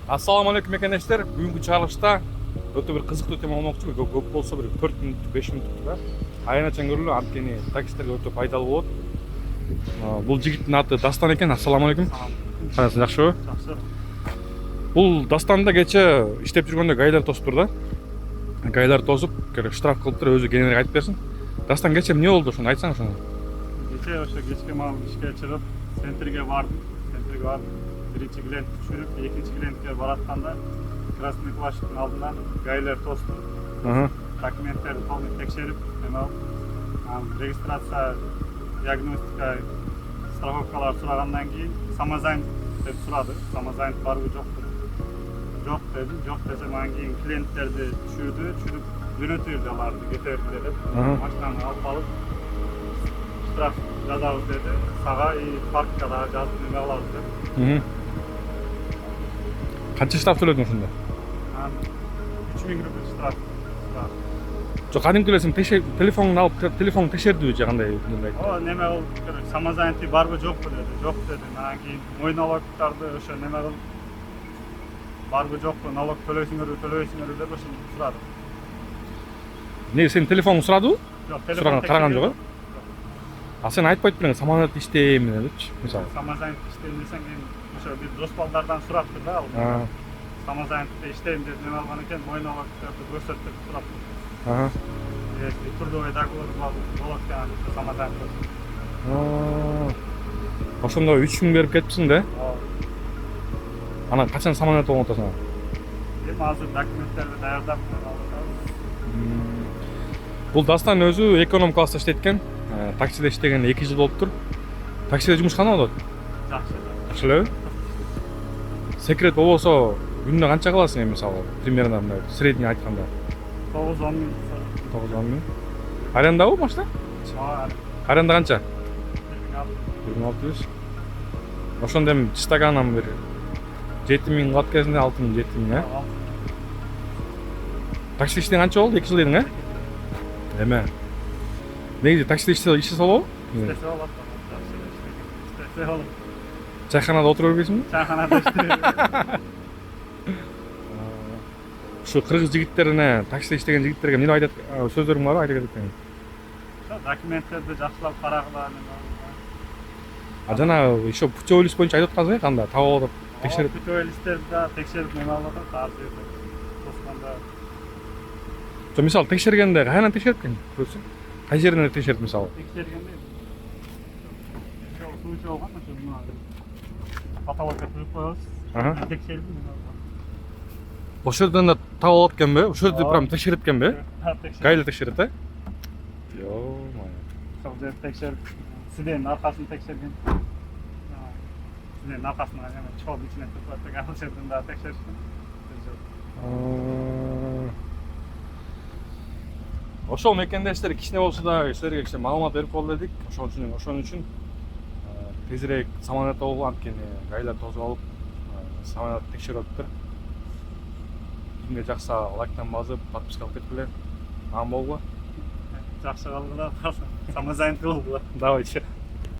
Ассаламу алейкум экендештер. Бүгүнкү чыгарылышта өтө бир кызыктуу тема болмокчу. Көп болсо бир 4 мүнөттүк, 5 мүнөттүк да. Аянычан көрүлүү, анткени таксисттерге өтө пайдалуу болот. Бул жигиттин аты Дастан экен. Ассаламу алейкум. Кандайсың, жакшыбы? Жакшы. Бул Дастанда кече иштеп жүргөндө гайлар тосуптур да. Гайлар тосуп, штраф кылыптыр, өзү кеңирээк айтып берсин. Дастан кече эмне болду, ошону айтсаң ошону. Кече ошо кечке маал ишке чыгып, центрге бардым. Биринчи клиентти түшүрүп, экинчи клиентке баратканда Красный плащтын алдынан гайлер тосту. Документтерди толук текшерип, регистрация, диагностика, страховкалар сурагандан кийин самозанят деп сурады. Самозанят барбы жокпу? Жок дедим. Жок десем анан кийин клиенттерди түшүрүп жөнөтүп берди аларды, кете берди деп. Машинаны алып алып штраф жазабыз деди. Сага и парккада жазып неме кылабыз деп. Канча штраф төлөдүң ошондо? 3000 рубль штраф. Жок, кадимки эле сен телефонун алып, телефонун текшердиби же кандай? О, неме болуп керек. Самозанятый барбы жокпу деди. Жок деди. Анан кийин мой налогтарды ошо неме кылып барбы жокпу, налог төлөйсүңөрбү деп ошону сурады. Эмнеге сенин телефонуңду сурадыбы? Жок, Сураган караган жок, э? А сен айтпайт белең, самозанат иштейм депчи, мисалы. Самозанят иштейм десең, ошо бир дос балдардан сураптыр да ал. Самозанятта иштейм деп неме алган экен, мой налогтарды көрсөт деп сураптыр. Если трудовой договор болот экен, самозанят. Ошондо 3000 берип кетипсиң да? Анан качан самозанат болуп атасың? Эми азыр документтерди даярдап Бул Дастан өзү эконом класста иштейт экен. Таксиде иштегенине 2 жыл болуптур. Таксиде жумуш кандай болот? жакшы. Жакшы элеби? Секрет болбосо күнүнө канча кыласың эми мисалы? Примерно мындай средний айтканда. 9-10 миң. 9-10 миң. Арендабы машина? Аренда канча? 2600. Ошондо эми чистаганам бир 7000 кылат кезинде 6000, 7000, э? Такси иштеген канча болду? 2 жыл дедиң, э? Эме. Негизи таксиде иштесе болобу? Иштесе болот. Иштесе болот. Чайханада отура бербейсиңби? Чайханада иштейм. Ушу кыргыз жигиттерине, таксиде иштеген жигиттерге эмне айтат? Сөздөрүң барбы айта кетиң? Документтерди жакшылап карагыла. Жана еще путевой лист боюнча айтып аткансың, кандай таап алып текшерип. Путевой листтерди да текшерип неме алып атат, ар жерде. Тосканда. Жо мисалы текшергенде кайдан текшерип экен? Көрсөң. Кай жеринен текшерип мисалы? Текшергенде случай болгон, ошо потолокко түзүп коебуз. Текшерип Ошол жерден да таап алат экенби? Ошол жерде прям текшерип экенби? Гайле текшерет, э? Ё-моё. Ошол жерди текшерип, сиденин аркасын текшерген. Сиденин аркасына чоодун ичине турат, ал жерден да текшеришкен. Ошол мекендештер кичине болсо да силерге кичине маалымат берип коелу дедик. Ошон үчүн тезирээк самолет болуп, анткени гайлар тосуп алып, самолет текшерип атыптыр. Кимге жакса лайктан басып, подписка кылып кеткиле. Аман болгула. Жакшы кылгыла, самозанят кылгыла. Давайте.